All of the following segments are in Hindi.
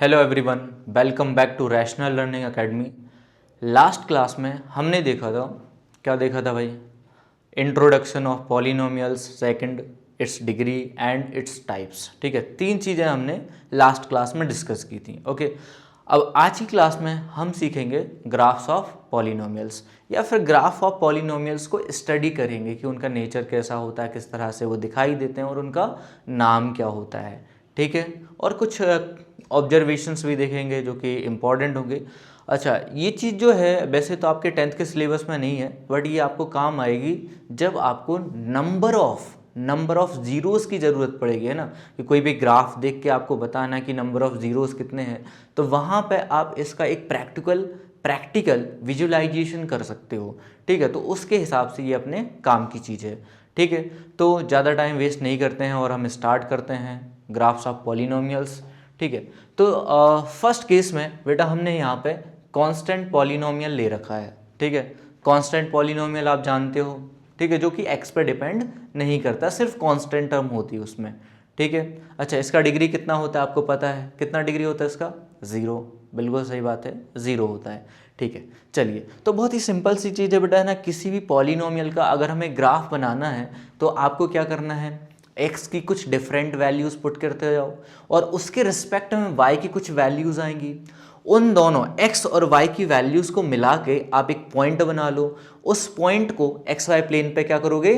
Hello everyone, welcome back to rational learning academy. Last class में हमने देखा था, क्या देखा था भाई? Introduction of polynomials, second it's degree and its types. ठीक है, तीन चीज़ें हमने लास्ट क्लास में डिस्कस की थी। ओके, अब आज की क्लास में हम सीखेंगे ग्राफ्स ऑफ पॉलिनोमियल्स, या फिर ग्राफ ऑफ पॉलिनोमियल्स को स्टडी करेंगे कि उनका नेचर कैसा होता है, किस तरह से वो दिखाई देते हैं और उनका नाम क्या होता है। ठीक है, और कुछ ऑब्जर्वेशंस भी देखेंगे जो कि इम्पॉर्टेंट होंगे। अच्छा, ये चीज़ जो है वैसे तो आपके 10th के सिलेबस में नहीं है, बट ये आपको काम आएगी जब आपको नंबर ऑफ ज़ीरोज़ की ज़रूरत पड़ेगी, है ना। कि कोई भी ग्राफ देख के आपको बताना है कि नंबर ऑफ ज़ीरोज़ कितने हैं, तो वहाँ पे आप इसका एक प्रैक्टिकल विजुअलाइजेशन कर सकते हो। ठीक है, तो उसके हिसाब से ये अपने काम की चीज़ है। ठीक है, तो ज़्यादा टाइम वेस्ट नहीं करते हैं और हम स्टार्ट करते हैं ग्राफ्स ऑफ पॉलिनोमियल्स। ठीक है, तो फर्स्ट केस में बेटा हमने यहाँ पे कांस्टेंट पॉलिनोमियल ले रखा है। ठीक है, कांस्टेंट पॉलिनोमियल आप जानते हो, ठीक है, जो कि एक्स पे डिपेंड नहीं करता, सिर्फ कांस्टेंट टर्म होती है उसमें। ठीक है, अच्छा, इसका डिग्री कितना होता है आपको पता है? कितना डिग्री होता है इसका? 0। बिल्कुल सही बात है, 0 होता है। ठीक है, चलिए, तो बहुत ही सिंपल सी चीज़ है बेटा, है ना। किसी भी पॉलिनोमियल का अगर हमें ग्राफ बनाना है तो आपको क्या करना है, x की कुछ डिफरेंट वैल्यूज़ पुट करते जाओ और उसके रिस्पेक्ट में y की कुछ वैल्यूज़ आएंगी। उन दोनों x और y की वैल्यूज़ को मिला के आप एक पॉइंट बना लो। उस पॉइंट को xy प्लेन पे क्या करोगे,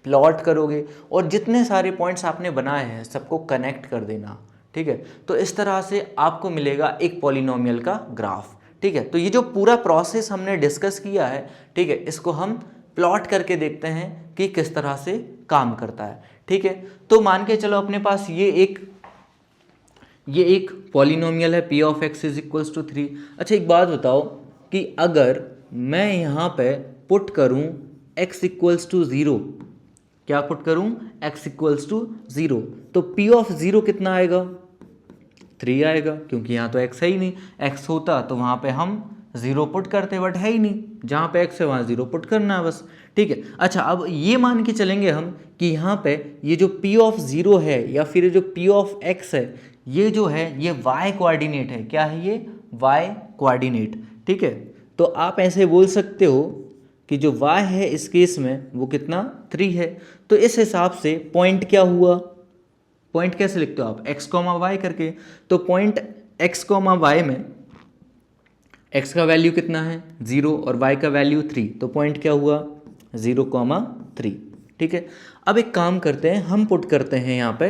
प्लॉट करोगे, और जितने सारे पॉइंट्स आपने बनाए हैं सबको कनेक्ट कर देना। ठीक है, तो इस तरह से आपको मिलेगा एक पॉलिनोमियल का ग्राफ। ठीक है, तो ये जो पूरा प्रोसेस हमने डिस्कस किया है, ठीक है, इसको हम प्लॉट करके देखते हैं कि किस तरह से काम करता है। ठीक है, तो मान के चलो अपने पास ये एक पॉलिनोमियल है p of x is equals to 3। अच्छा, एक बात बताओ कि अगर मैं यहाँ पे पुट करूँ x इक्वल्स टू 0, क्या पुट करूँ? x इक्वल्स टू 0, तो p ऑफ 0 कितना आएगा? 3 आएगा, क्योंकि यहाँ तो x है ही नहीं। x होता तो वहाँ पे हम 0 पुट करते, बट है ही नहीं, जहाँ पे x है वहाँ 0 पुट करना है बस। ठीक है, अच्छा, अब ये मान के चलेंगे हम कि यहाँ पे ये जो p ऑफ 0 है या फिर जो p ऑफ x है, ये जो है ये y कोऑर्डिनेट है। क्या है ये? y coordinate. ठीक है, तो आप ऐसे बोल सकते हो कि जो y है इस केस में वो कितना? 3 है। तो इस हिसाब से पॉइंट क्या हुआ? पॉइंट कैसे लिखते हो आप? x कॉमा वाई करके। तो पॉइंट x कॉमा वाई में x का वैल्यू कितना है? 0, और y का वैल्यू 3, तो पॉइंट क्या हुआ? 0,3। ठीक है, अब एक काम करते हैं, हम पुट करते हैं यहाँ पे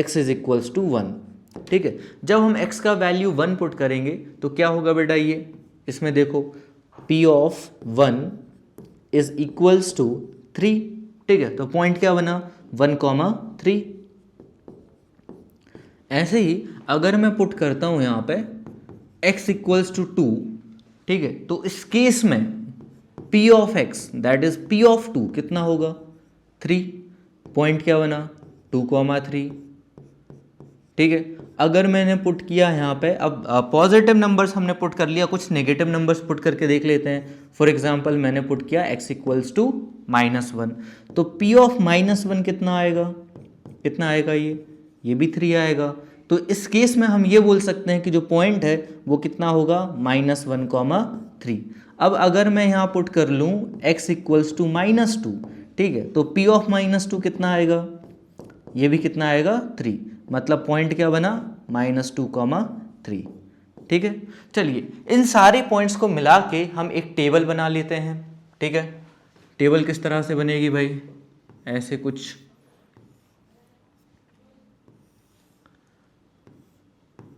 x इज इक्वल्स टू 1। ठीक है, जब हम x का वैल्यू 1 पुट करेंगे तो क्या होगा बेटा? ये इसमें देखो, p of 1 is equals to 3। ठीक है, तो पॉइंट क्या बना? 1,3। ऐसे ही अगर मैं पुट करता हूँ यहाँ पे x इक्वल्स टू 2, ठीक है, तो इस केस में p of x that is p of 2 कितना होगा? 3। पॉइंट क्या बना? 2,3। ठीक है, अगर मैंने पुट किया यहाँ पे, अब पॉजिटिव नंबर्स हमने पुट कर लिया, कुछ नेगेटिव नंबर्स पुट करके देख लेते हैं। फॉर एग्जांपल मैंने पुट किया x इक्वल्स टू -1, तो p ऑफ -1 कितना आएगा? कितना आएगा? ये भी 3 आएगा। तो इस केस में हम ये बोल सकते हैं कि जो पॉइंट है वो कितना होगा? -1,3। अब अगर मैं यहाँ पुट कर लूँ x इक्वल्स टू -2, ठीक है, तो p ऑफ -2 कितना आएगा? ये भी कितना आएगा? 3। मतलब पॉइंट क्या बना? -2,3। ठीक है, चलिए इन सारे पॉइंट्स को मिला के हम एक टेबल बना लेते हैं। ठीक है, टेबल किस तरह से बनेगी भाई? ऐसे कुछ,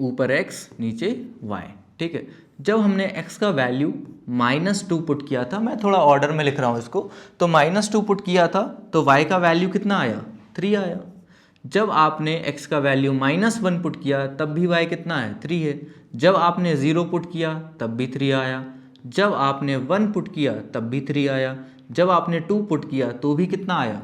ऊपर x नीचे y। ठीक है, जब हमने x का वैल्यू -2 पुट किया था, मैं थोड़ा ऑर्डर में लिख रहा हूँ इसको, तो -2 पुट किया था तो y का वैल्यू कितना आया? 3 आया। जब आपने x का वैल्यू -1 पुट किया तब भी y कितना है? 3 है। जब आपने 0 पुट किया तब भी 3 आया। जब आपने 1 पुट किया तब भी 3 आया। जब आपने 2 पुट किया तो भी कितना आया?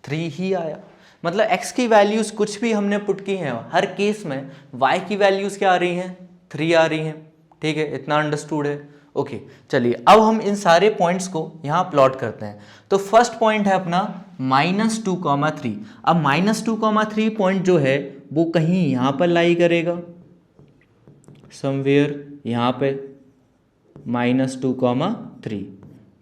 3 ही आया। मतलब x की वैल्यूज़ कुछ भी हमने पुट की हैं, हर केस में y की वैल्यूज़ क्या आ रही हैं? 3 आ रही हैं। ठीक है, इतना अंडरस्टूड है। ओके, चलिए अब हम इन सारे पॉइंट्स को यहाँ प्लॉट करते हैं। तो फर्स्ट पॉइंट है अपना -2,3। अब -2,3 पॉइंट जो है वो कहीं यहाँ पर लाई करेगा, समवेयर यहाँ पे -2,3।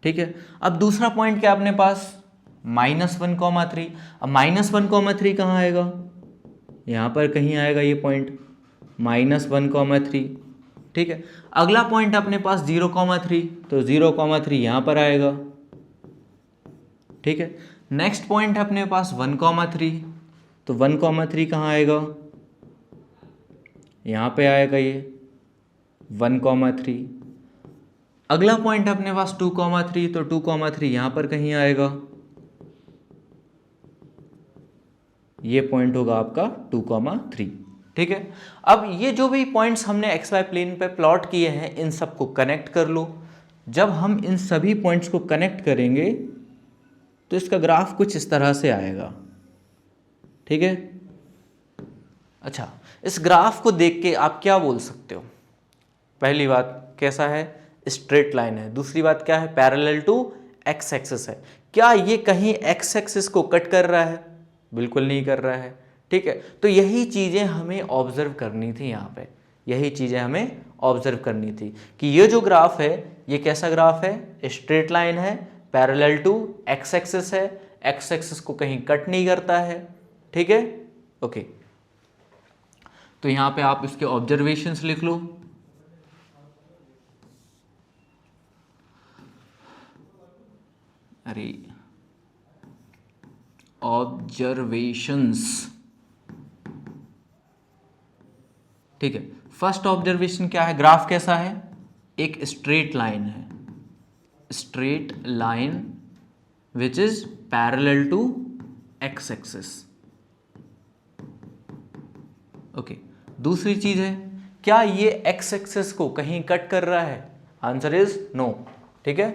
ठीक है, अब दूसरा पॉइंट क्या अपने पास -1,3। अब -1,3 कहाँ आएगा, यहाँ पर कहीं आएगा ये पॉइंट -1,3। ठीक है, अगला पॉइंट अपने पास 0,3, तो 0,3 यहाँ पर आएगा। ठीक है, नेक्स्ट पॉइंट है अपने पास 1,3, तो 1,3 कहाँ आएगा, यहाँ पे आएगा ये 1,3। अगला पॉइंट अपने पास 2,3, तो 2,3 यहाँ पर कहीं आएगा, ये पॉइंट होगा आपका 2,3। ठीक है, अब ये जो भी पॉइंट्स हमने एक्स वाई प्लेन पे प्लॉट किए हैं इन सबको कनेक्ट कर लो। जब हम इन सभी पॉइंट्स को कनेक्ट करेंगे तो इसका ग्राफ कुछ इस तरह से आएगा। ठीक है, अच्छा, इस ग्राफ को देख के आप क्या बोल सकते हो, पहली बात कैसा है, स्ट्रेट लाइन है। दूसरी बात क्या है, पैरेलल टू एक्स एक्सिस है। क्या ये कहीं एक्स एक्सिस को कट कर रहा है, बिल्कुल नहीं कर रहा है। ठीक है, तो यही चीज़ें हमें ऑब्जर्व करनी थी, यहाँ पे यही चीज़ें हमें ऑब्जर्व करनी थी कि ये जो ग्राफ है ये कैसा ग्राफ है, स्ट्रेट लाइन है, पैरेलल टू एक्स एक्सिस है, एक्स एक्सिस को कहीं कट नहीं करता है। ठीक है, ओके, तो यहाँ पे आप इसके ऑब्जर्वेशंस लिख लो। अरे ऑब्जर्वेशंस, ठीक है, फर्स्ट ऑब्जर्वेशन क्या है, ग्राफ कैसा है, एक स्ट्रेट लाइन है, straight line which is parallel to x axis. Okay, दूसरी चीज है, क्या ये एक्स एक्सिस को कहीं कट कर रहा है, आंसर इज नो। ठीक है,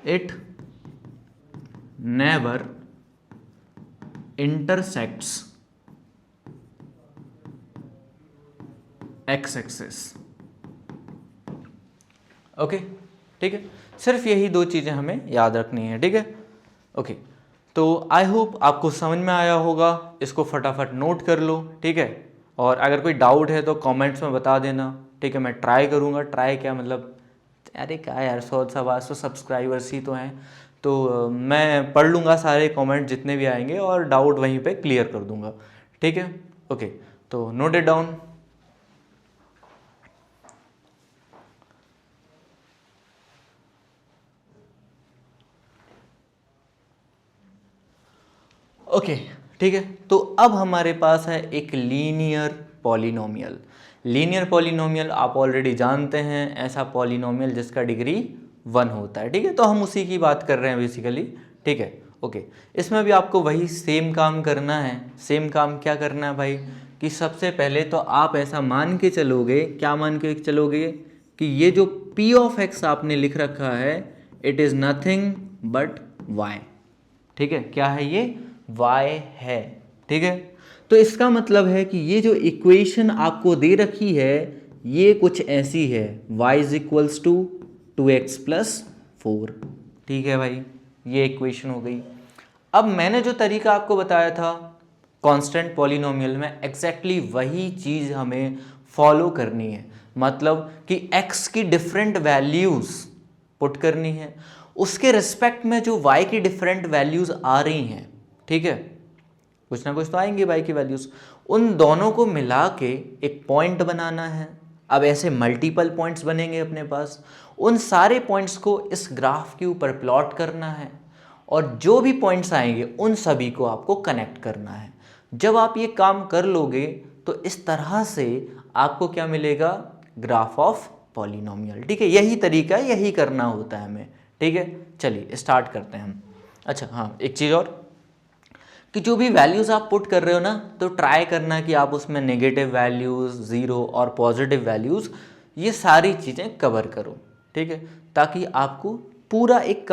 it never intersects x axis. Okay, ठीक है, सिर्फ यही दो चीजें हमें याद रखनी है। ठीक है, ओके, तो आई होप आपको समझ में आया होगा, इसको फटाफट नोट कर लो। ठीक है, और अगर कोई डाउट है तो कमेंट्स में बता देना। ठीक है, मैं ट्राई करूँगा, ट्राई क्या मतलब, अरे क्या यार, 100 सब्सक्राइबर्स ही तो हैं, तो मैं पढ़ लूँगा सारे कमेंट जितने भी आएंगे और डाउट वहीं पे क्लियर कर दूँगा। ठीक है, ओके, तो नोट इट डाउन। ओके, ठीक है, तो अब हमारे पास है एक लीनियर पॉलिनोमियल। लीनियर पॉलिनोमियल आप ऑलरेडी जानते हैं, ऐसा पॉलिनोमियल जिसका डिग्री 1 होता है। ठीक है, तो हम उसी की बात कर रहे हैं बेसिकली। ठीक है, ओके, इसमें भी आपको वही सेम काम करना है। सेम काम क्या करना है भाई, कि सबसे पहले तो आप ऐसा मान के चलोगे, क्या मान के चलोगे, कि ये जो p ऑफ x आपने लिख रखा है it is nothing but y। ठीक है, क्या है ये, y है। ठीक है, तो इसका मतलब है कि ये जो इक्वेशन आपको दे रखी है ये कुछ ऐसी है, y is equals to 2x plus 4। ठीक है भाई, ये इक्वेशन हो गई। अब मैंने जो तरीका आपको बताया था कांस्टेंट पॉलिनोमियल में, एग्जैक्टली वही चीज़ हमें फॉलो करनी है। मतलब कि x की डिफरेंट वैल्यूज़ पुट करनी है, उसके रिस्पेक्ट में जो y की डिफरेंट वैल्यूज़ आ रही हैं, ठीक है, कुछ ना कुछ तो आएंगी y की वैल्यूज़, उन दोनों को मिला के एक पॉइंट बनाना है। अब ऐसे मल्टीपल पॉइंट्स बनेंगे अपने पास, उन सारे पॉइंट्स को इस ग्राफ के ऊपर प्लॉट करना है और जो भी पॉइंट्स आएंगे उन सभी को आपको कनेक्ट करना है। जब आप ये काम कर लोगे तो इस तरह से आपको क्या मिलेगा, ग्राफ ऑफ पॉलिनोमियल। ठीक है, यही तरीका है, यही करना होता है हमें। ठीक है, चलिए स्टार्ट करते हैं हम। अच्छा हाँ, एक चीज़ और, कि जो भी वैल्यूज़ आप पुट कर रहे हो ना, तो ट्राई करना कि आप उसमें नेगेटिव वैल्यूज़, ज़ीरो और पॉजिटिव वैल्यूज़, ये सारी चीज़ें कवर करो। ठीक है, ताकि आपको पूरा एक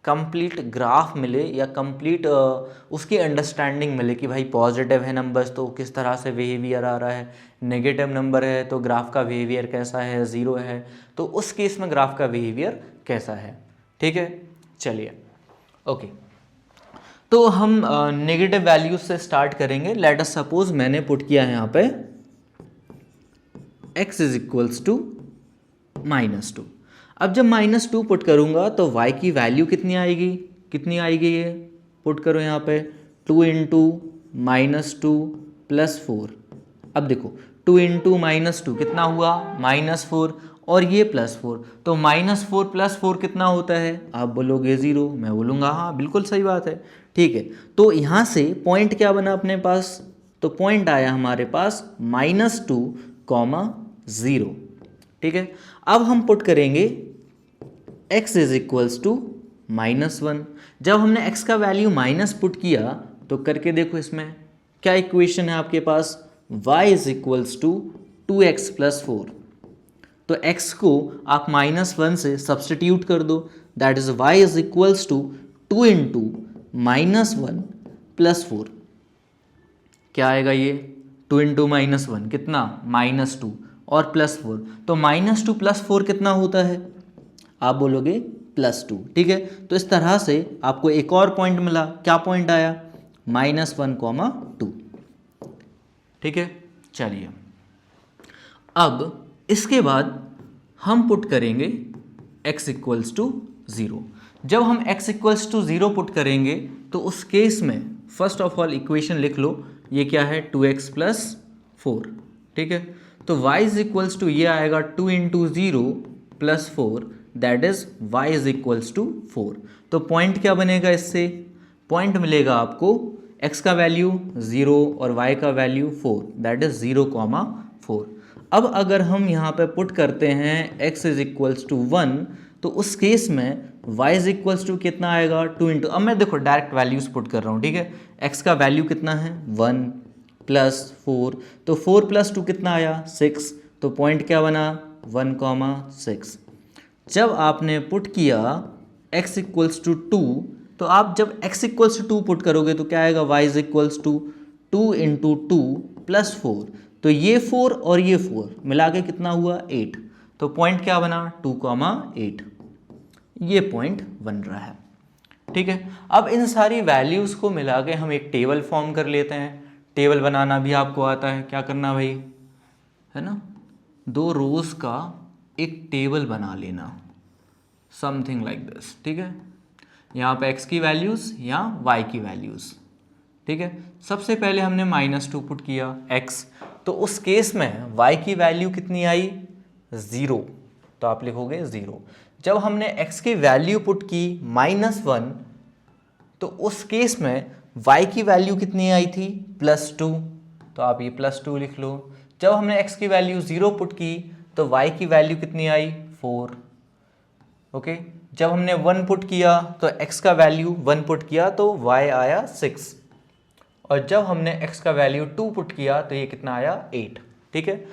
कंप्लीट ग्राफ मिले या कंप्लीट उसकी अंडरस्टैंडिंग मिले कि भाई पॉजिटिव है नंबर्स तो किस तरह से बिहेवियर आ रहा है, नेगेटिव नंबर है तो ग्राफ का बिहेवियर कैसा है, ज़ीरो है तो उस केस में ग्राफ का बिहेवियर कैसा है। ठीक है, चलिए ओके, तो हम नेगेटिव वैल्यूज से स्टार्ट करेंगे। लेट अस सपोज मैंने पुट किया है यहाँ पे x इज इक्वल्स टू -2। अब जब -2 पुट करूंगा तो y की वैल्यू कितनी आएगी, ये पुट करो यहाँ पे 2 इंटू -2 प्लस 4। अब देखो 2 इंटू -2 कितना हुआ -4 और ये +4, तो -4 प्लस 4 कितना होता है, आप बोलोगे 0, मैं बोलूँगा हाँ बिल्कुल सही बात है। ठीक है, तो यहाँ से पॉइंट क्या बना अपने पास, तो पॉइंट आया हमारे पास -2, 0। ठीक है, अब हम पुट करेंगे x इज इक्वल्स टू -1। जब हमने x का वैल्यू माइनस पुट किया तो करके देखो इसमें क्या इक्वेशन है आपके पास, y is equals to 2x plus 4। तो x को आप -1 से सब्सटीट्यूट कर दो, that is y is equals to 2 into -1 plus 4। क्या आएगा ये 2 इंटू -1 कितना -2 और +4, तो -2 प्लस 4 कितना होता है, आप बोलोगे +2। ठीक है, तो इस तरह से आपको एक और पॉइंट मिला, क्या पॉइंट आया -1, 2। ठीक है, चलिए अब इसके बाद हम पुट करेंगे x इक्वल्स टू 0। जब हम x इक्वल्स टू 0 पुट करेंगे तो उस केस में फर्स्ट ऑफ ऑल इक्वेशन लिख लो, ये क्या है 2x प्लस 4। ठीक है, तो y इज इक्वल्स टू ये आएगा 2 into 0 plus 4, that is y is equals to 4। तो पॉइंट क्या बनेगा, इससे पॉइंट मिलेगा आपको x का वैल्यू 0 और y का वैल्यू 4, दैट इज 0, 4। अब अगर हम यहाँ पे पुट करते हैं x इज इक्वल्स टू 1, तो उस केस में y इज इक्वल्स टू कितना आएगा 2 इंटू, अब मैं देखो डायरेक्ट वैल्यूज पुट कर रहा हूँ। ठीक है, x का वैल्यू कितना है 1 प्लस 4, तो 4 प्लस 2 कितना आया 6, तो पॉइंट क्या बना 1, 6। जब आपने पुट किया x इक्वल्स टू 2, तो आप जब x इक्वल्स टू 2 पुट करोगे तो क्या आएगा y is equals to 2 into 2 plus 4, तो ये 4 और ये 4 मिला के कितना हुआ 8, तो पॉइंट क्या बना 2, 8, ये पॉइंट बन रहा है। ठीक है, अब इन सारी वैल्यूज़ को मिला के हम एक टेबल फॉर्म कर लेते हैं। टेबल बनाना भी आपको आता है, क्या करना भाई, है ना, 2 रोज का एक टेबल बना लेना, समथिंग लाइक दिस। ठीक है, यहाँ पे x की वैल्यूज़ या y की वैल्यूज़। ठीक है, सबसे पहले हमने -2 पुट किया x, तो उस केस में y की वैल्यू कितनी आई 0, तो आप लिखोगे 0। जब हमने x की वैल्यू पुट की -1, तो उस केस में y की वैल्यू कितनी आई थी +2, तो आप ये +2 लिख लो। जब हमने x की वैल्यू 0 पुट की तो y की वैल्यू कितनी आई 4। ओके, जब हमने 1 पुट किया तो x का वैल्यू 1 पुट किया तो y आया 6, और जब हमने x का वैल्यू 2 पुट किया तो ये कितना आया 8। ठीक है,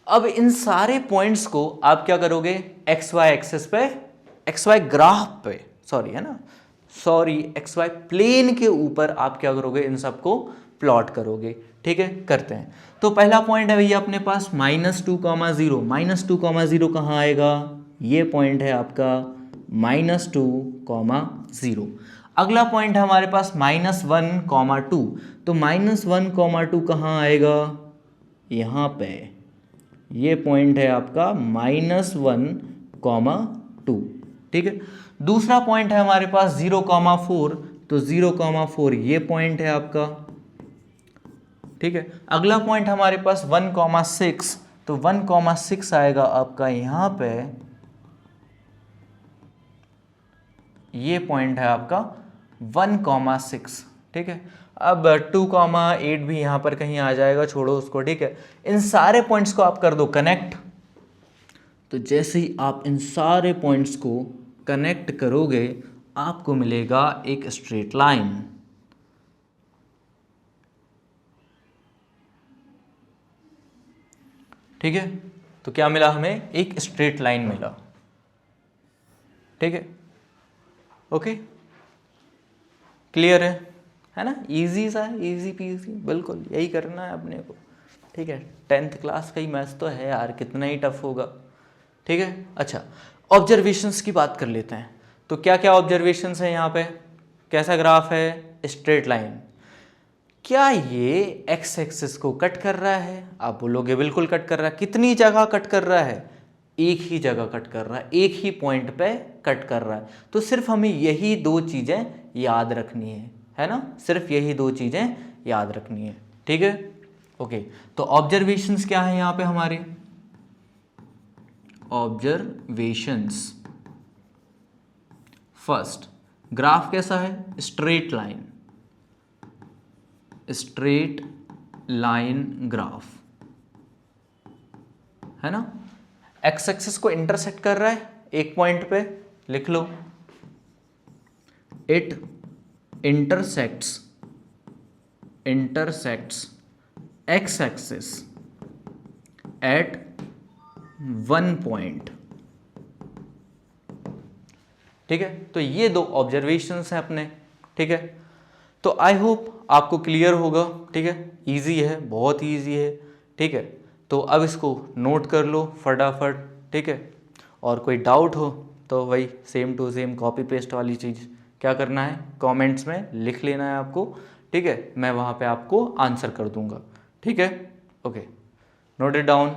अब इन सारे पॉइंट्स को आप क्या करोगे xy एक्सिस पे, xy ग्राफ पे, xy प्लेन के ऊपर आप क्या करोगे, इन सबको प्लॉट करोगे। ठीक है, करते हैं। तो पहला पॉइंट है भैया अपने पास -2, 0, -2, 0 कहाँ आएगा, ये पॉइंट है आपका -2, 0। अगला पॉइंट है हमारे पास -1, 2, तो -1, 2 कहाँ आएगा, यहाँ पे, ये पॉइंट है आपका -1, 2। ठीक है, दूसरा पॉइंट है हमारे पास 0, 4, तो 0, 4 ये पॉइंट है आपका। ठीक है, अगला पॉइंट हमारे पास 1, 6, तो 1, 6 आएगा आपका यहाँ पे, ये पॉइंट है आपका 1, 6। ठीक है, अब 2, 8 भी यहाँ पर कहीं आ जाएगा, छोड़ो उसको। ठीक है, इन सारे पॉइंट्स को आप कर दो कनेक्ट, तो जैसे ही आप इन सारे पॉइंट्स को कनेक्ट करोगे आपको मिलेगा एक स्ट्रेट लाइन। ठीक है, तो क्या मिला हमें, एक स्ट्रेट लाइन मिला। ठीक है, ओके, क्लियर है ना, इजी सा, इजी पीजी, बिल्कुल यही करना है अपने को। ठीक है, 10th क्लास का ही मैथ्स तो है यार, कितना ही टफ होगा। ठीक है, अच्छा ऑब्जर्वेशंस की बात कर लेते हैं। तो क्या क्या ऑब्जर्वेशंस हैं यहाँ पे, कैसा ग्राफ है, स्ट्रेट लाइन। क्या ये एक्स एक्सिस को कट कर रहा है? आप बोलोगे बिल्कुल कट कर रहा है। कितनी जगह कट कर रहा है? एक ही जगह कट कर रहा है, एक ही पॉइंट पे कट कर रहा है। तो सिर्फ हमें यही दो चीज़ें याद रखनी है ना? सिर्फ यही दो चीज़ें याद रखनी है, ठीक है? ओके, तो ऑब्जर्वेशंस क्या है यहाँ पे हमारे? ऑब्जर्वेशंस, फर्स्ट ग्राफ कैसा है? Straight line, straight line graph है ना? एक्स एक्सिस को इंटरसेक्ट कर रहा है एक पॉइंट पे, लिख लो it intersects x axis at one point, ठीक है? तो ये दो ऑब्जर्वेशंस हैं अपने, ठीक है? तो आई होप आपको क्लियर होगा, ठीक है? इजी है, बहुत ही ईजी है, ठीक है? तो अब इसको नोट कर लो फटाफट, ठीक है? और कोई डाउट हो तो वही same to same copy paste वाली चीज़ क्या करना है, कमेंट्स में लिख लेना है आपको, ठीक है? मैं वहाँ पे आपको आंसर कर दूंगा, ठीक है? Okay, note it down.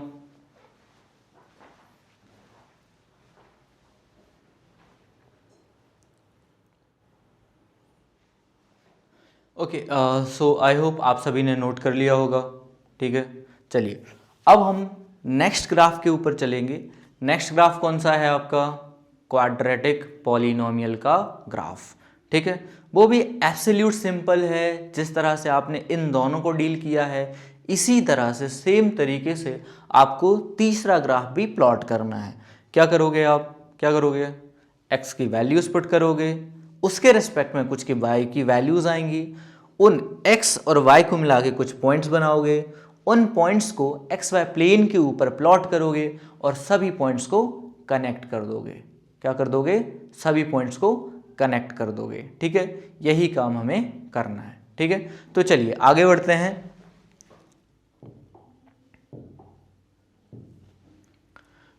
Okay, so I hope आप सभी ने नोट कर लिया होगा, ठीक है? चलिए अब हम नेक्स्ट ग्राफ के ऊपर चलेंगे। नेक्स्ट ग्राफ कौन सा है आपका? क्वाड्रेटिक पॉलिनोमियल का ग्राफ, ठीक है? वो भी एब्सोल्यूट सिंपल है। जिस तरह से आपने इन दोनों को डील किया है इसी तरह से सेम तरीके से आपको तीसरा ग्राफ भी प्लॉट करना है। क्या करोगे आप? क्या करोगे? एक्स की वैल्यूज पुट करोगे, उसके रिस्पेक्ट में कुछ की वाई की वैल्यूज आएंगी, उन x और y को मिला के कुछ पॉइंट्स बनाओगे, उन पॉइंट्स को एक्स वाई प्लेन के ऊपर प्लॉट करोगे और सभी पॉइंट्स को कनेक्ट कर दोगे। क्या कर दोगे? सभी पॉइंट्स को कनेक्ट कर दोगे, ठीक है? यही काम हमें करना है, ठीक है? तो चलिए आगे बढ़ते हैं।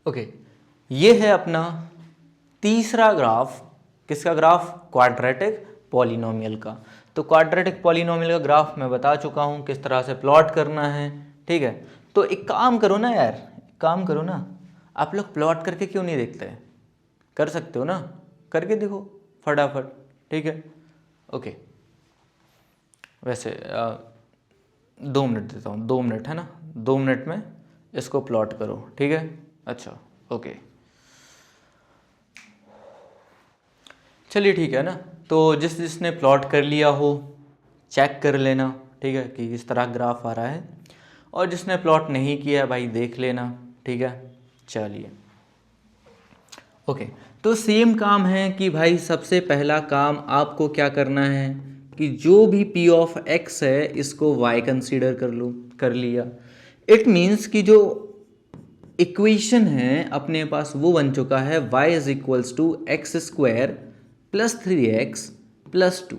ओके, ये है अपना तीसरा ग्राफ। किसका ग्राफ? क्वाड्रेटिक पॉलिनोमियल का। तो क्वाड्रेटिक पॉलिनोमियल का ग्राफ मैं बता चुका हूँ किस तरह से प्लॉट करना है, ठीक है? तो एक काम करो ना यार, एक काम करो ना, आप लोग प्लॉट करके क्यों नहीं देखते? कर सकते हो ना, करके देखो फटाफट, ठीक है? ओके, वैसे 2 मिनट देता हूँ, 2 मिनट है ना, 2 मिनट में इसको प्लॉट करो, ठीक है? अच्छा, ओके, चलिए ठीक है ना। तो जिसने प्लॉट कर लिया हो चेक कर लेना, ठीक है, कि किस तरह ग्राफ आ रहा है, और जिसने प्लॉट नहीं किया भाई देख लेना, ठीक है? चलिए ओके, तो सेम काम है कि भाई सबसे पहला काम आपको क्या करना है कि जो भी p ऑफ x है इसको y कंसीडर कर लो। कर लिया, इट मीन्स कि जो इक्वेशन है अपने पास वो बन चुका है y is equals to x square plus 3x plus 2,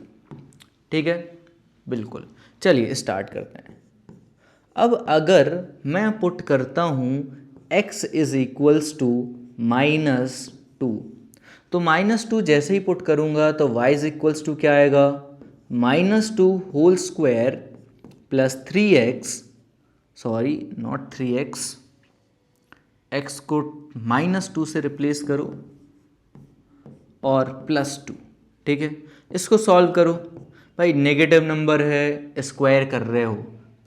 ठीक है? बिल्कुल, चलिए स्टार्ट करते हैं। अब अगर मैं पुट करता हूँ x इज इक्वल्स टू -2, तो -2 जैसे ही पुट करूँगा तो y इज इक्वल्स टू क्या आएगा? -2 whole square plus 3x, sorry not 3x, x को -2 से रिप्लेस करो और +2, ठीक है? इसको सॉल्व करो। भाई नेगेटिव नंबर है, स्क्वायर कर रहे हो,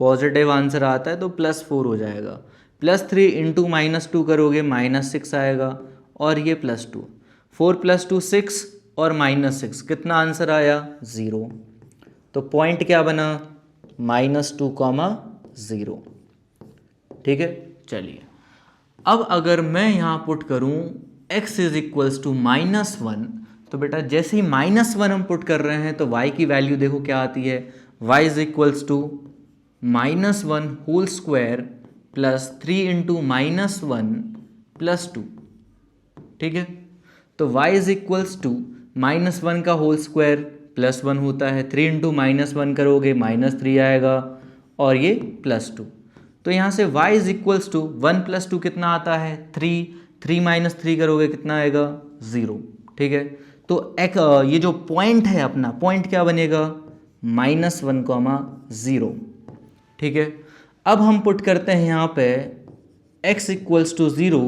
पॉजिटिव आंसर आता है तो +4 हो जाएगा। +3 इंटू -2 करोगे -6 आएगा, और ये +2, 4 + 2 6 और -6, कितना आंसर आया? 0। तो पॉइंट क्या बना? -2, 0, ठीक है? चलिए अब अगर मैं यहाँ पुट करूँ x इज इक्वल्स टू -1, तो बेटा जैसे ही -1 हम पुट कर रहे हैं तो y की वैल्यू देखो क्या आती है? y is equals to -1 whole square plus 3 into -1 plus 2, ठीक है? तो y इज इक्वल्स टू -1 का होल स्क्वायर प्लस 1 होता है, 3 इंटू -1 करोगे -3 आएगा, और ये +2। तो यहाँ से y इज इक्वल्स टू 1 + 2 कितना आता है? 3, 3 - 3 करोगे कितना आएगा? 0, ठीक है? तो एक ये जो पॉइंट है अपना, पॉइंट क्या बनेगा? -1, 0। ठीक है, अब हम पुट करते हैं यहाँ पे x इक्वल्स टू 0।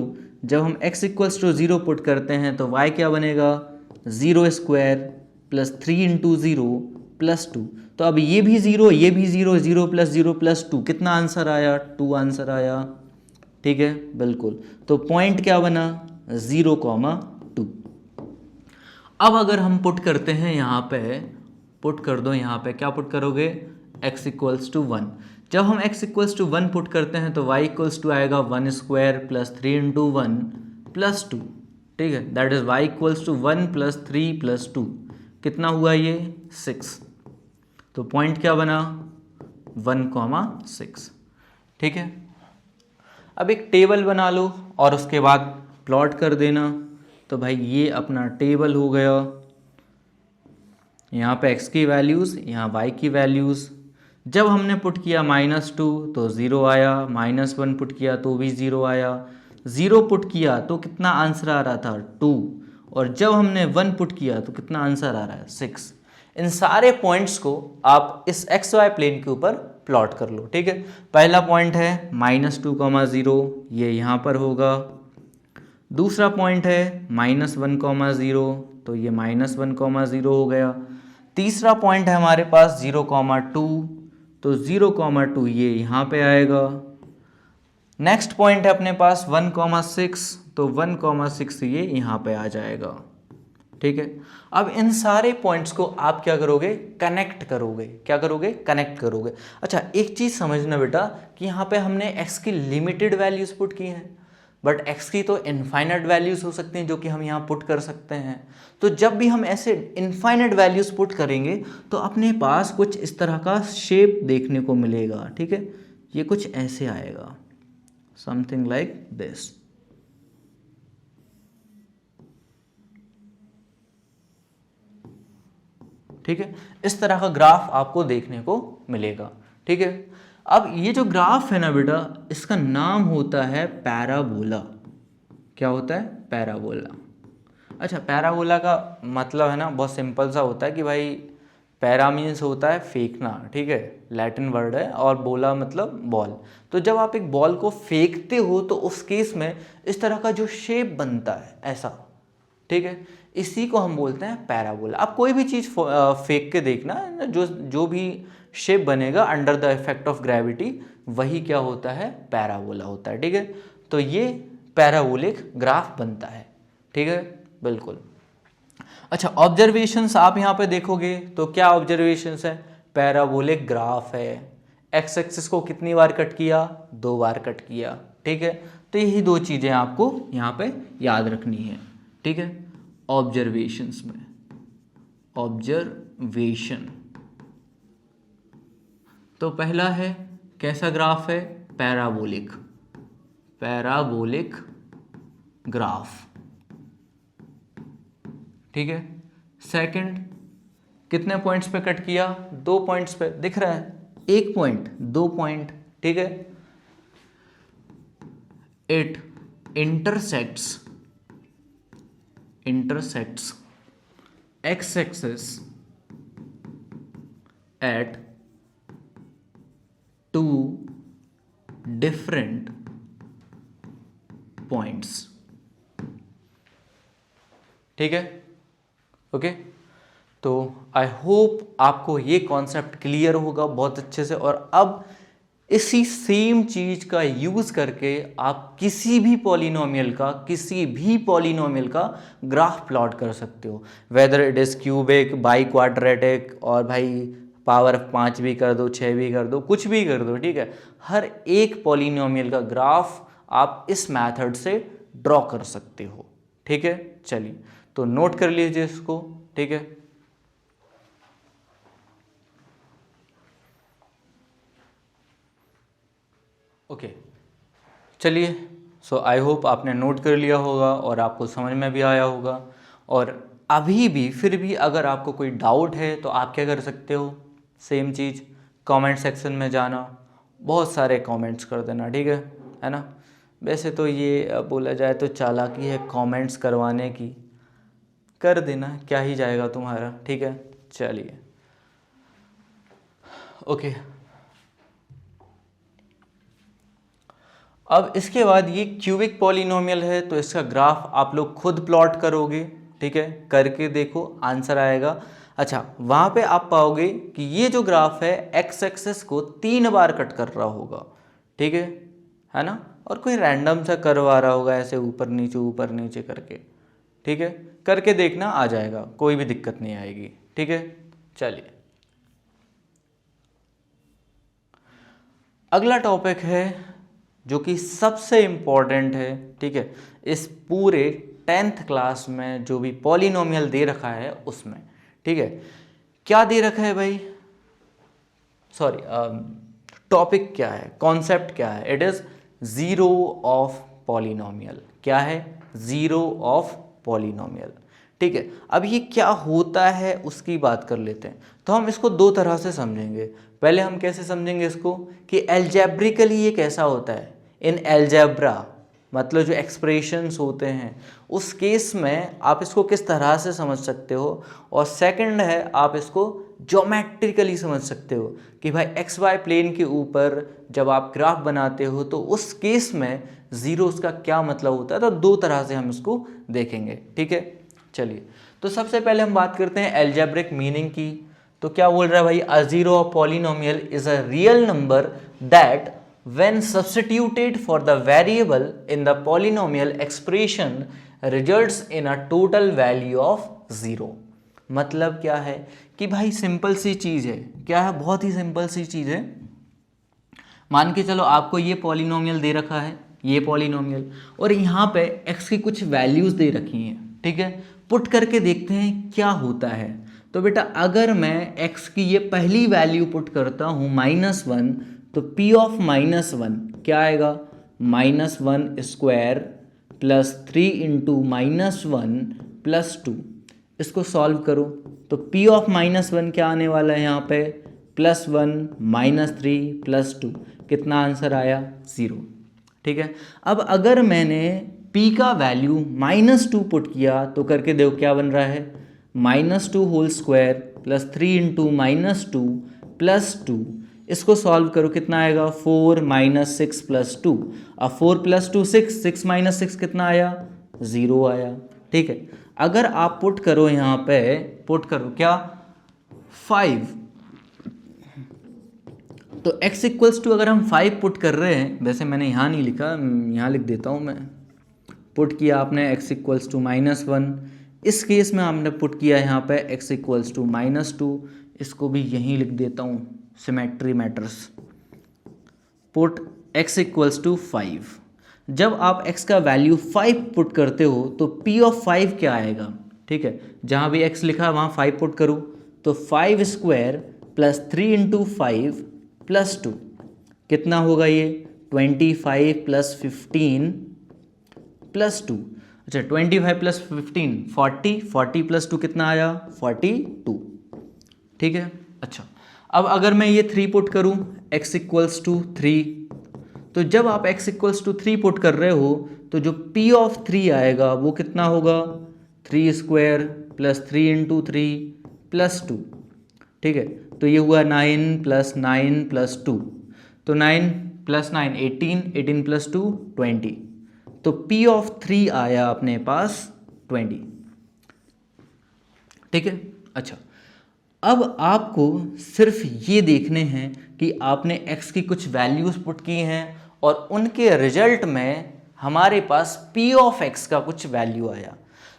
जब हम x इक्वल्स टू 0 पुट करते हैं तो y क्या बनेगा, 0² प्लस 3 इंटू 0 प्लस 2। तो अब ये भी 0, ये भी 0, 0 प्लस 0 प्लस 2, कितना आंसर आया, 2 आंसर आया। ठीक है, बिल्कुल। तो पॉइंट क्या बना, 0,2। अब अगर हम पुट करते हैं यहाँ पे, पुट कर दो यहाँ पे, क्या पुट करोगे, x इक्वल्स टू 1। जब हम x इक्वल्स टू 1 पुट करते हैं तो y इक्वल्स टू आएगा 1² प्लस 3 इंटू 1 प्लस 2। ठीक है, that is y equals to 1 plus 3 plus 2, कितना हुआ ये, 6। तो पॉइंट क्या बना, 1,6। ठीक है, अब एक टेबल बना लो और उसके बाद प्लॉट कर देना। तो भाई ये अपना टेबल हो गया, यहाँ पे x की वैल्यूज़, यहाँ y की वैल्यूज़। जब हमने पुट किया -2 तो 0 आया, -1 पुट किया तो भी 0 आया, 0 पुट किया तो कितना आंसर आ रहा था, 2। और जब हमने 1 पुट किया तो कितना आंसर आ रहा है, 6। इन सारे पॉइंट्स को आप इस XY प्लेन के ऊपर प्लॉट कर लो। ठीक है, पहला पॉइंट है -2,0, ये यहाँ पर होगा। दूसरा पॉइंट है -1,0, तो ये -1,0 हो गया। तीसरा पॉइंट है हमारे पास 0,2, तो 0,2 ये यहाँ पे आएगा। नेक्स्ट पॉइंट है अपने पास 1,6, तो 1,6 ये यहाँ पे आ जाएगा। ठीक है, अब इन सारे पॉइंट्स को आप क्या करोगे, कनेक्ट करोगे। क्या करोगे, कनेक्ट करोगे। अच्छा, एक चीज़ समझना बेटा कि यहाँ पे हमने x की लिमिटेड वैल्यूज पुट की हैं, बट x की तो इनफाइनाइट वैल्यूज हो सकती हैं जो कि हम यहाँ पुट कर सकते हैं। तो जब भी हम ऐसे इनफाइनाइट वैल्यूज पुट करेंगे तो अपने पास कुछ इस तरह का शेप देखने को मिलेगा। ठीक है, ये कुछ ऐसे आएगा, समथिंग लाइक दिस। ठीक है, इस तरह का ग्राफ आपको देखने को मिलेगा। ठीक है, अब ये जो ग्राफ है ना बेटा, इसका नाम होता है पैराबोला। क्या होता है, पैराबोला। अच्छा, पैराबोला का मतलब है ना बहुत सिंपल सा होता है कि भाई पैरा मीन्स होता है फेंकना। ठीक है, लैटिन वर्ड है, और बोला मतलब बॉल। तो जब आप एक बॉल को फेंकते हो तो उस केस में इस तरह का जो शेप बनता है ऐसा। ठीक है, इसी को हम बोलते हैं पैराबोला। आप कोई भी चीज़ फेंक के देखना, जो भी शेप बनेगा under the effect of gravity, वही क्या होता है, पैराबोला होता है। ठीक है, तो ये पैराबोलिक ग्राफ बनता है। ठीक है, बिल्कुल। अच्छा, ऑब्जर्वेशंस आप यहाँ पे देखोगे तो क्या ऑब्जर्वेशंस है, पैराबोलिक ग्राफ है। एक्स एक्सिस को कितनी बार कट किया, 2 बार कट किया। ठीक है, तो यही 2 चीज़ें आपको यहाँ पे याद रखनी है। ठीक है, ऑब्जर्वेशंस में, ऑब्जर्वेशन तो पहला है कैसा ग्राफ है, पैराबोलिक, पैराबोलिक ग्राफ। ठीक है, सेकंड कितने पॉइंट्स पे कट किया, 2 पॉइंट्स पे, दिख रहा है 1 पॉइंट 2 पॉइंट। ठीक है, it intersects x axis at 2 different points। ठीक है, ओके। तो आई होप आपको ये कॉन्सेप्ट क्लियर होगा बहुत अच्छे से, और अब इसी सेम चीज़ का यूज़ करके आप किसी भी पॉलिनोमियल का ग्राफ प्लॉट कर सकते हो, whether it is cubic, by quadratic, और भाई पावर 5 भी कर दो, 6 भी कर दो, कुछ भी कर दो। ठीक है, हर एक पॉलिनोमियल का ग्राफ आप इस मेथड से ड्रॉ कर सकते हो। ठीक है, चलिए तो नोट कर लीजिए इसको। ठीक है, ओके, चलिए। सो आई होप आपने नोट कर लिया होगा और आपको समझ में भी आया होगा। और अभी भी फिर भी अगर आपको कोई डाउट है तो आप क्या कर सकते हो, सेम चीज़ कमेंट सेक्शन में जाना, बहुत सारे कमेंट्स कर देना। ठीक है ना। वैसे तो ये बोला जाए तो चालाकी है कमेंट्स करवाने की, कर देना, क्या ही जाएगा तुम्हारा। ठीक है, चलिए। ओके, अब इसके बाद ये क्यूबिक पॉलिनोमियल है, तो इसका ग्राफ आप लोग खुद प्लॉट करोगे, ठीक है, करके देखो आंसर आएगा। अच्छा, वहाँ पे आप पाओगे कि ये जो ग्राफ है एक्स एक्सिस को 3 बार कट कर रहा होगा, ठीक है ना, और कोई रैंडम सा कर्व आ रहा होगा ऐसे ऊपर नीचे करके, ठीक है, करके देखना आ जाएगा, कोई भी दिक्कत नहीं आएगी, ठीक है। चलिए अगला टॉपिक है जो कि सबसे इम्पॉर्टेंट है, ठीक है, इस पूरे 10th क्लास में जो भी पॉलिनोमियल दे रखा है उसमें, ठीक है। क्या दे रखा है भाई, सॉरी, टॉपिक क्या है, कॉन्सेप्ट क्या है, it is zero of polynomial. क्या है, जीरो ऑफ पॉलिनोमियल, ठीक है। अब ये क्या होता है उसकी बात कर लेते हैं। तो हम इसको दो तरह से समझेंगे। पहले हम कैसे समझेंगे इसको कि एल्जेब्रिकली ये कैसा होता है, इन एल्जेब्रा मतलब जो एक्सप्रेशंस होते हैं उस केस में आप इसको किस तरह से समझ सकते हो, और सेकंड है आप इसको ज्योमेट्रिकली समझ सकते हो कि भाई एक्स वाई प्लेन के ऊपर जब आप ग्राफ बनाते हो तो उस केस में जीरो उसका क्या मतलब होता है। तो दो तरह से हम इसको देखेंगे, ठीक है। चलिए, तो सबसे पहले हम बात करते हैं एल्जेब्रिक मीनिंग की। तो क्या बोल रहा है भाई, अ zero of polynomial is a real number that when substituted for the variable in the polynomial expression results in a total value of 0। मतलब क्या है कि भाई सिंपल सी चीज़ है, क्या है, बहुत ही सिंपल सी चीज़ है। मान के चलो आपको ये पॉलिनोमियल दे रखा है, ये पॉलिनोमियल, और यहाँ पे x की कुछ वैल्यूज़ दे रखी हैं, ठीक है। पुट करके देखते हैं क्या होता है। तो बेटा अगर मैं x की ये पहली वैल्यू पुट करता हूँ -1, तो p ऑफ -1 क्या आएगा, -1 स्क्वायर प्लस 3 इंटू -1 प्लस 2। इसको सॉल्व करो तो p ऑफ -1 क्या आने वाला है यहाँ पे, +1 -3 प्लस 2। कितना आंसर आया, 0, ठीक है। अब अगर मैंने p का वैल्यू -2 पुट किया तो करके देखो क्या बन रहा है, -2 whole square plus 3 into -2 plus 2। इसको सॉल्व करो कितना आएगा, 4 - 6 प्लस 2। अब 4 + 2 6, 6 - 6 कितना आया, 0 आया, ठीक है। अगर आप पुट करो यहाँ पे, पुट करो क्या, 5, तो x = अगर हम 5 पुट कर रहे हैं, वैसे मैंने यहाँ नहीं लिखा, यहाँ लिख देता हूँ मैं। पुट किया आपने x = -1, इस केस में आपने पुट किया यहाँ पे x = -2, इसको भी यहीं लिख देता हूँ, सिमेट्री मैटर्स। Put x = 5। जब आप x का वैल्यू 5 पुट करते हो तो p ऑफ 5 क्या आएगा, ठीक है। जहाँ भी x लिखा है वहाँ 5 पुट करूँ तो 5 स्क्वायर प्लस 3 इंटू 5 प्लस 2 कितना होगा ये, 25 + 15 प्लस 2। अच्छा, 25 + 15 40, 40 + 2 कितना आया, 42, ठीक है। अच्छा, अब अगर मैं ये 3 पुट करूं x = 3, तो जब आप x = 3 पुट कर रहे हो तो जो p ऑफ 3 आएगा वो कितना होगा, 3 स्क्वायर प्लस 3 इंटू 3 प्लस 2, ठीक है। तो ये हुआ 9 + 9 + 2, तो 9 + 9 18, 18 + 2 20, तो p ऑफ 3 आया अपने पास 20, ठीक है। अच्छा, अब आपको सिर्फ ये देखने हैं कि आपने x की कुछ वैल्यूज़ पुट की हैं और उनके रिजल्ट में हमारे पास p ऑफ x का कुछ वैल्यू आया।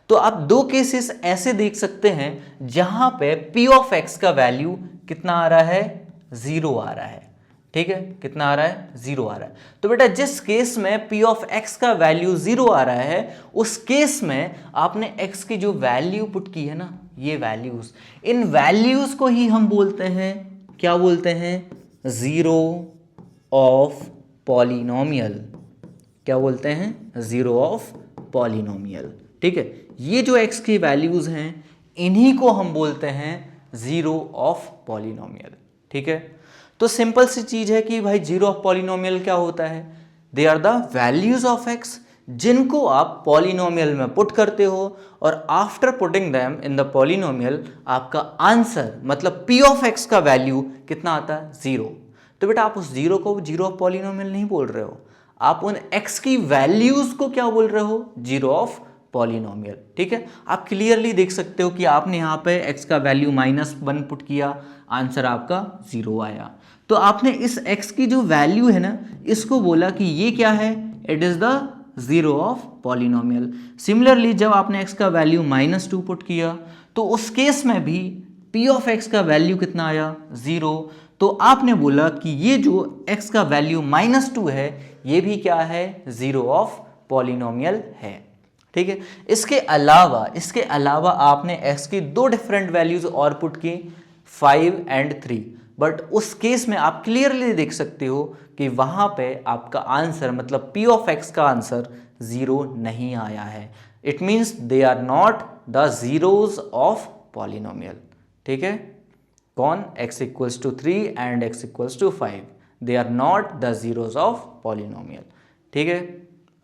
तो आप दो केसेस ऐसे देख सकते हैं जहां पे p ऑफ x का वैल्यू कितना आ रहा है, 0 आ रहा है, ठीक है। कितना आ रहा है, 0 आ रहा है। तो बेटा जिस केस में p ऑफ x का वैल्यू 0 आ रहा है उस केस में आपने x की जो वैल्यू पुट की है ना, ये वैल्यूज, इन वैल्यूज को ही हम बोलते हैं, क्या बोलते हैं, जीरो ऑफ पॉलिनोमियल। क्या बोलते हैं, जीरो ऑफ पॉलिनोमियल, ठीक है। ये जो x की वैल्यूज हैं इन्हीं को हम बोलते हैं जीरो ऑफ पॉलिनोमियल, ठीक है। तो सिंपल सी चीज है कि भाई जीरो ऑफ पॉलिनोमियल क्या होता है, they are the values of x, जिनको आप पॉलिनोमियल में पुट करते हो और after putting them in the polynomial आपका आंसर मतलब p ऑफ x का वैल्यू कितना आता है, 0। तो बेटा आप उस जीरो को जीरो ऑफ पॉलिनोमियल नहीं बोल रहे हो, आप उन x की वैल्यूज को क्या बोल रहे हो, जीरो ऑफ पॉलिनोमियल। ठीक है, आप क्लियरली देख सकते हो कि आपने यहाँ पे x का वैल्यू -1 पुट किया, आंसर आपका 0 आया। तो आपने इस x की जो वैल्यू है ना, इसको बोला कि ये क्या है, it is the zero of polynomial. Similarly जब आपने x का वैल्यू -2 पुट किया तो उस केस में भी p ऑफ x का वैल्यू कितना आया, 0। तो आपने बोला कि ये जो x का वैल्यू -2 है ये भी क्या है, जीरो ऑफ पॉलिनोमियल है। ठीक है, इसके अलावा आपने x की दो डिफरेंट वैल्यूज और पुट की, 5 एंड 3, बट उस केस में आप क्लियरली देख सकते हो कि वहां पे आपका आंसर मतलब p ऑफ x का आंसर 0 नहीं आया है। It means they are not the zeros of polynomial. ठीक है, कौन, x equals to 3 and x equals to 5, they are not the zeros of polynomial. ठीक है,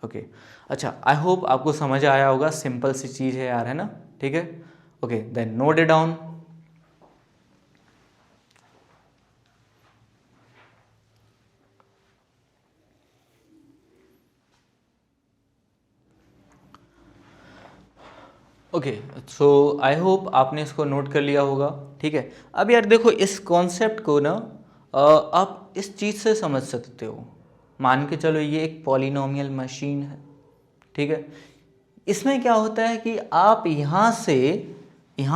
ओके अच्छा, आई होप आपको समझ आया होगा, सिंपल सी चीज है यार, है ना। ठीक है, okay then note it down. Okay so I hope आपने इसको नोट कर लिया होगा। ठीक है, अब यार देखो इस कॉन्सेप्ट को ना आप इस चीज़ से समझ सकते हो, मान के चलो ये एक पॉलिनोमियल मशीन है। ठीक है, इसमें क्या होता है कि आप यहाँ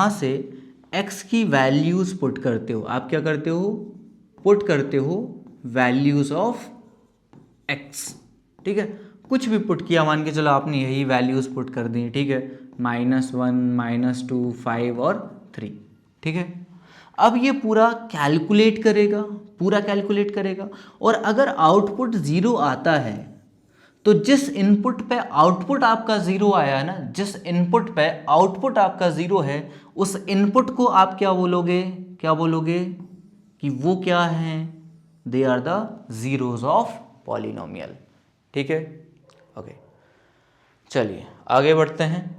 से x की वैल्यूज़ पुट करते हो, आप क्या करते हो, पुट करते हो वैल्यूज़ ऑफ x। ठीक है, कुछ भी पुट किया, मान के चलो आपने यही वैल्यूज पुट कर दी। ठीक है, -1 -2 5 और 3। ठीक है, अब ये पूरा कैलकुलेट करेगा और अगर आउटपुट 0 आता है तो जिस इनपुट पे आउटपुट आपका 0 आया है ना, जिस इनपुट पे आउटपुट आपका 0 है, उस इनपुट को आप क्या बोलोगे कि वो क्या है, they are the zeros of polynomial. ठीक है, ओके चलिए आगे बढ़ते हैं।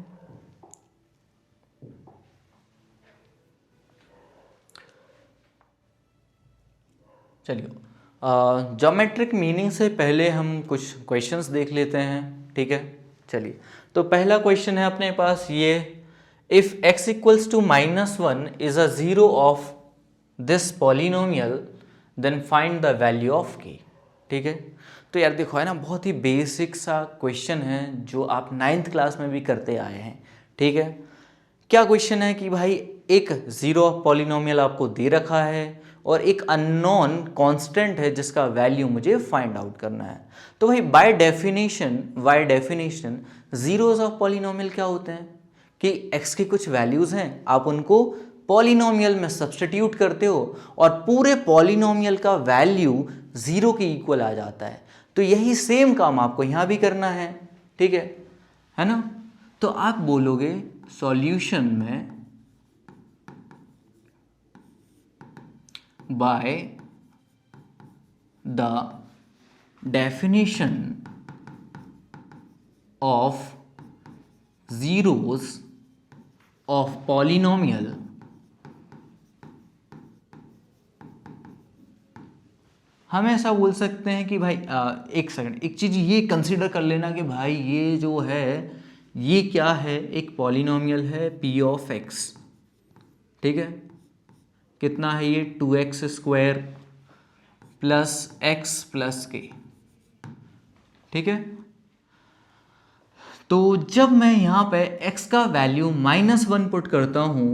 चलिए ज्योमेट्रिक मीनिंग से पहले हम कुछ क्वेश्चंस देख लेते हैं। ठीक है, चलिए तो पहला क्वेश्चन है अपने पास ये, if x equals to -1 is a zero of this polynomial then find the value of k। ठीक है, तो यार देखो है ना, बहुत ही बेसिक सा क्वेश्चन है जो आप 9th क्लास में भी करते आए हैं। ठीक है, क्या क्वेश्चन है कि भाई एक जीरो ऑफ पॉलिनोमियल आपको दे रखा है और एक अननोन कांस्टेंट है जिसका वैल्यू मुझे फाइंड आउट करना है। तो भाई by definition zeros of polynomial क्या होते हैं कि x की कुछ वैल्यूज हैं, आप उनको पॉलिनोमियल में सब्स्टिट्यूट करते हो और पूरे पॉलिनोमियल का वैल्यू 0 के इक्वल आ जाता है। तो यही सेम काम आपको यहां भी करना है। ठीक है ना, तो आप बोलोगे सॉल्यूशन में bye the definition of zeros of polynomial हम ऐसा बोल सकते हैं कि भाई एक सेकंड, एक चीज़ ये कंसीडर कर लेना कि भाई ये जो है ये क्या है, एक पॉलिनोमियल है p ऑफ x। ठीक है, कितना है ये, 2x² plus x plus k। ठीक है, तो जब मैं यहाँ पे x का वैल्यू -1 पुट करता हूँ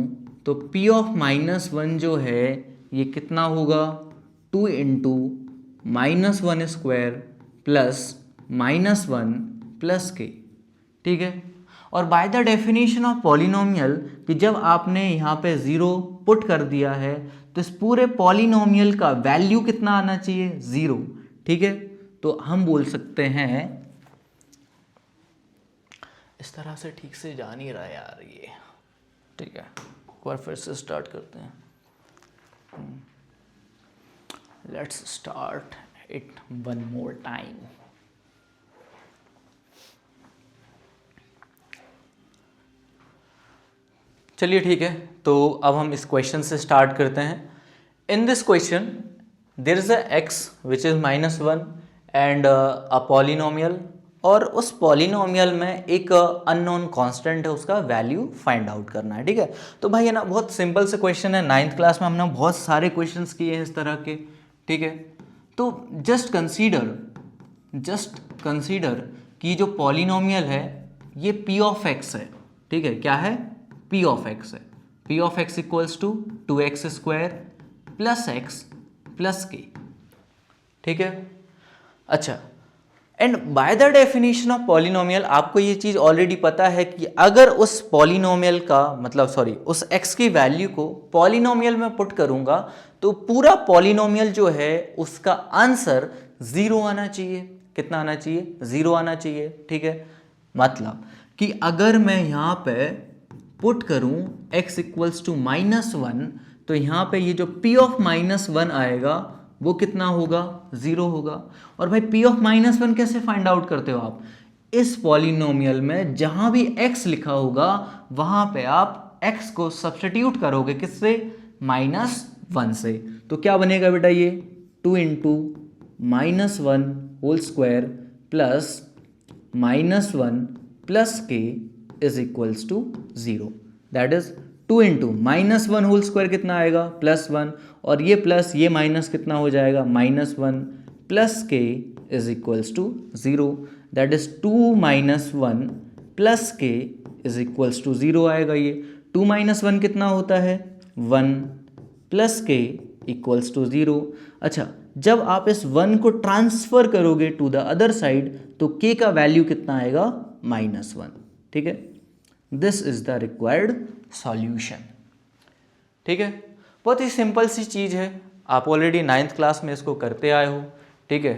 तो p ऑफ -1 जो है ये कितना होगा, 2 इंटू -1² प्लस -1 प्लस k। ठीक है, और bye the definition of polynomial कि जब आपने यहाँ पे 0 पुट कर दिया है तो इस पूरे पॉलिनोमियल का वैल्यू कितना आना चाहिए, 0। ठीक है, तो हम बोल सकते हैं, इस तरह से ठीक से जा नहीं रहा यार ये। ठीक है, एक बार फिर से स्टार्ट करते हैं। Let's start it one more time. चलिए ठीक है, तो अब हम इस क्वेश्चन से स्टार्ट करते हैं। In this question there is a x which is -1 and a polynomial, और उस पॉलिनोमियल में एक अननोन कांस्टेंट है, उसका वैल्यू फाइंड आउट करना है। ठीक है, तो भाई है ना, बहुत सिंपल से क्वेश्चन है। 9th क्लास में हमने बहुत सारे क्वेश्चंस किए हैं इस तरह के। ठीक है, तो जस्ट कंसीडर कि जो पॉलिनोमियल है ये p ऑफ x है। ठीक है, क्या है? p ऑफ x है। p of x equals to 2x² plus x plus k। ठीक है, अच्छा, and by the definition of polynomial आपको ये चीज ऑलरेडी पता है कि अगर उस पॉलिनोमियल का मतलब उस x की वैल्यू को पॉलिनोमियल में पुट करूंगा तो पूरा पॉलिनोमियल जो है उसका आंसर 0 आना चाहिए। कितना आना चाहिए? 0 आना चाहिए। ठीक है, मतलब कि अगर मैं यहाँ पे पुट करूं x इक्वल्स टू -1, तो यहाँ पे ये जो p ऑफ -1 आएगा वो कितना होगा? 0 होगा। और भाई p ऑफ -1 कैसे फाइंड आउट करते हो आप? इस पॉलिनोमियल में जहां भी x लिखा होगा वहां पे आप x को सब्स्टिट्यूट करोगे, किससे? -1 से। तो क्या बनेगा बेटा? ये 2 into -1 whole square plus -1 plus k is equals to 0। That is 2 into -1 whole square कितना आएगा? +1, और ये प्लस ये माइनस कितना हो जाएगा? -1 plus k is equals to 0। That is 2 - 1 plus k is equals to 0 आएगा। ये 2 - 1 कितना होता है? 1 प्लस k इक्वल्स टू 0। अच्छा, जब आप इस 1 को ट्रांसफर करोगे टू द अदर साइड तो k का वैल्यू कितना आएगा? -1। ठीक है, this is the required solution. ठीक है, बहुत ही सिंपल सी चीज़ है, आप ऑलरेडी 9th क्लास में इसको करते आए हो। ठीक है,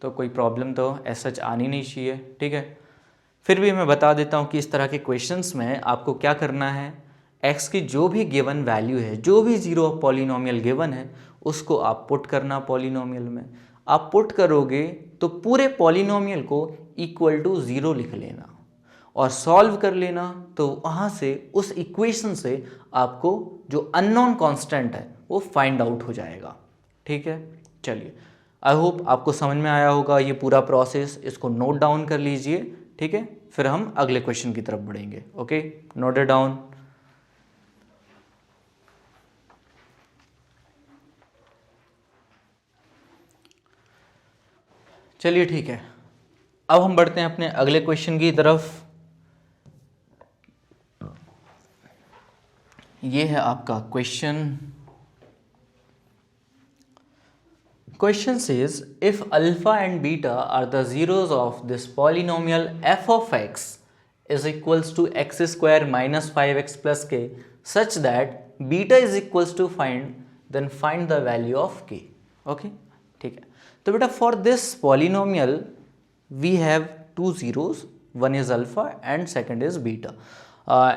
तो कोई प्रॉब्लम तो ऐसा सच आनी नहीं चाहिए। ठीक है, फिर भी मैं बता देता हूँ कि इस तरह के क्वेश्चंस में आपको क्या करना है। x की जो भी गिवन वैल्यू है, जो भी जीरो ऑफ पॉलिनोमियल गिवन है, उसको आप पुट करना पॉलिनोमियल में। आप पुट करोगे तो पूरे पॉलिनोमियल को इक्वल टू 0 लिख लेना और सॉल्व कर लेना, तो वहाँ से उस इक्वेशन से आपको जो अननोन कांस्टेंट है वो फाइंड आउट हो जाएगा। ठीक है, चलिए, आई होप आपको समझ में आया होगा ये पूरा प्रोसेस। इसको नोट डाउन कर लीजिए। ठीक है, फिर हम अगले क्वेश्चन की तरफ बढ़ेंगे। Okay, note it down. चलिए ठीक है, अब हम बढ़ते हैं अपने अगले क्वेश्चन की तरफ। ये है आपका question. Question says if alpha and beta are the zeros of this polynomial f of x is equals to x square minus 5x plus k such that beta is equals to then find the value of k. Okay, ठीक है, तो बेटा for this polynomial we have two zeros, one is alpha and second is beta,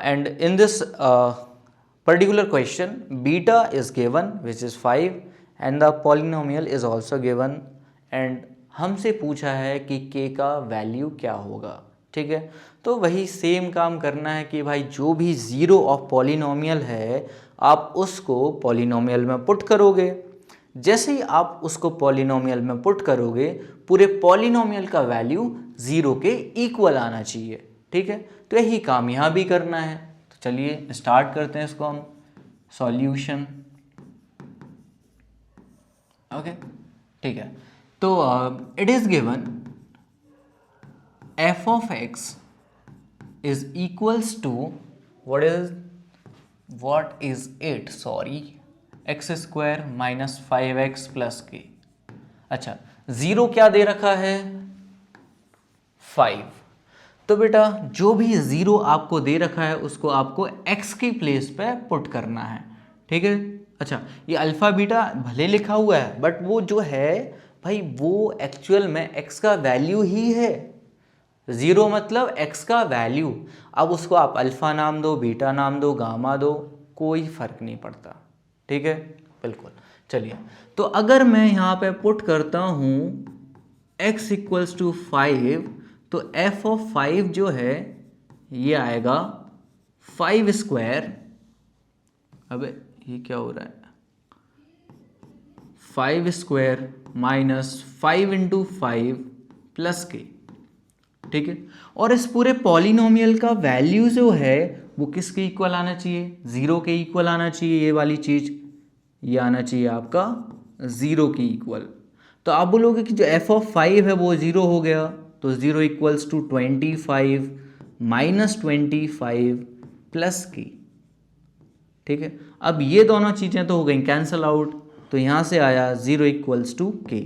and in this particular question beta is given which is 5 and the polynomial is also given and हमसे पूछा है कि k का वैल्यू क्या होगा। ठीक है, तो वही सेम काम करना है कि भाई जो भी जीरो ऑफ पॉलिनोमियल है आप उसको पॉलिनोमियल में पुट करोगे। जैसे ही आप उसको पॉलिनोमियल में पुट करोगे पूरे पॉलिनोमियल का वैल्यू 0 के इक्वल आना चाहिए। ठीक है, तो यही काम यहाँ भी करना है। तो चलिए स्टार्ट करते हैं इसको हम। सॉल्यूशन। ओके, ठीक है, तो it is given f of x is equals to what is it x square minus 5x plus k। अच्छा, 0 क्या दे रखा है? 5। तो बेटा जो भी 0 आपको दे रखा है उसको आपको x की प्लेस पे पुट करना है। ठीक है, अच्छा, ये अल्फा बीटा भले लिखा हुआ है बट वो जो है भाई वो एक्चुअल में x का वैल्यू ही है। 0 मतलब x का वैल्यू। अब उसको आप अल्फा नाम दो, बीटा नाम दो, गामा दो, कोई फर्क नहीं पड़ता। ठीक है, बिल्कुल। चलिए, तो अगर मैं यहाँ पे पुट करता हूँ x इक्वल्स टू 5, तो f ऑफ 5 जो है ये आएगा 5 स्क्वायर अबे ये क्या हो रहा है, 5 स्क्वायर माइनस 5 इंटू 5 प्लस के, ठीक है। और इस पूरे पॉलिनोमियल का वैल्यू जो है वो किसके इक्वल आना चाहिए, ज़ीरो के इक्वल आना चाहिए। ये वाली चीज़ ये आना चाहिए आपका ज़ीरो की इक्वल। तो आप बोलोगे कि जो एफ ऑफ 5 है वो ज़ीरो हो गया, तो zero equals to 25 minus 25 plus k, ठीक है। अब ये दोनों चीज़ें तो हो गई कैंसल आउट, तो यहाँ से आया ज़ीरो इक्वल्स टू के।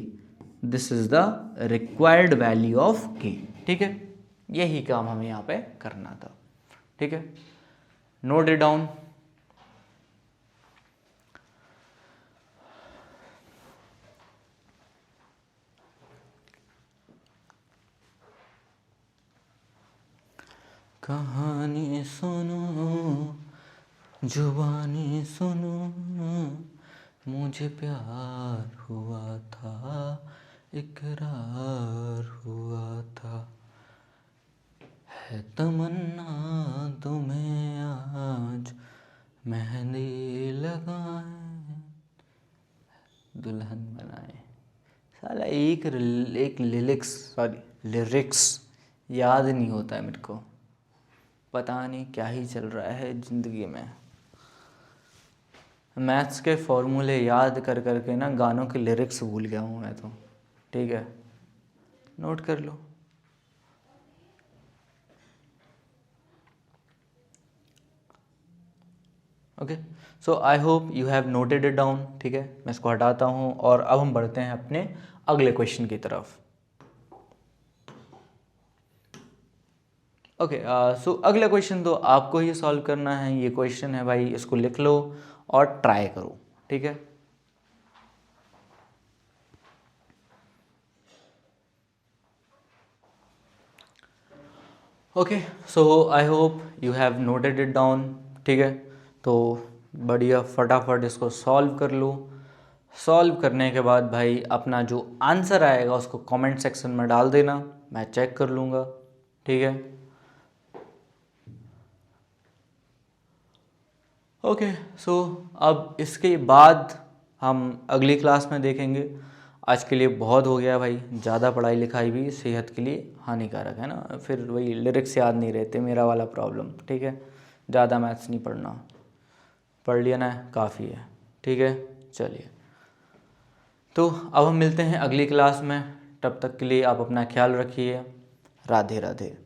This is the required value of के, ठीक है। यही काम हमें यहाँ पे करना था, ठीक है। Note it down. कहानी सुनो, जुबानी सुनो, मुझे प्यार हुआ था, इकरार हुआ था, है तमन्ना तुम्हें आज मेहंदी लगाए, दुल्हन बनाए। साला एक लिरिक्स याद नहीं होता है मेरे को, पता नहीं क्या ही चल रहा है ज़िंदगी में। मैथ्स के फॉर्मूले याद कर कर के ना गानों के लिरिक्स भूल गया हूँ मैं तो, ठीक है। नोट कर लो। Okay, so I hope you have noted it down, ठीक है। मैं इसको हटाता हूँ और अब हम बढ़ते हैं अपने अगले क्वेश्चन की तरफ। ओके, सो अगला क्वेश्चन तो आपको ही सॉल्व करना है। ये क्वेश्चन है भाई, इसको लिख लो और ट्राई करो, ठीक है। Okay, so I hope you have noted it down, ठीक है। तो बढ़िया फटाफट इसको सॉल्व कर लो। सॉल्व करने के बाद भाई अपना जो आंसर आएगा उसको कमेंट सेक्शन में डाल देना, मैं चेक कर लूँगा, ठीक है। ओके, सो अब इसके बाद हम अगली क्लास में देखेंगे। आज के लिए बहुत हो गया भाई, ज़्यादा पढ़ाई लिखाई भी सेहत के लिए हानिकारक है ना, फिर वही लिरिक्स याद नहीं रहते, मेरा वाला प्रॉब्लम, ठीक है। ज़्यादा मैथ्स नहीं पढ़ना, पढ़ लिया ना काफ़ी है, ठीक है। चलिए, तो अब हम मिलते हैं अगली क्लास में, तब तक के लिए आप अपना ख्याल रखिए। राधे राधे।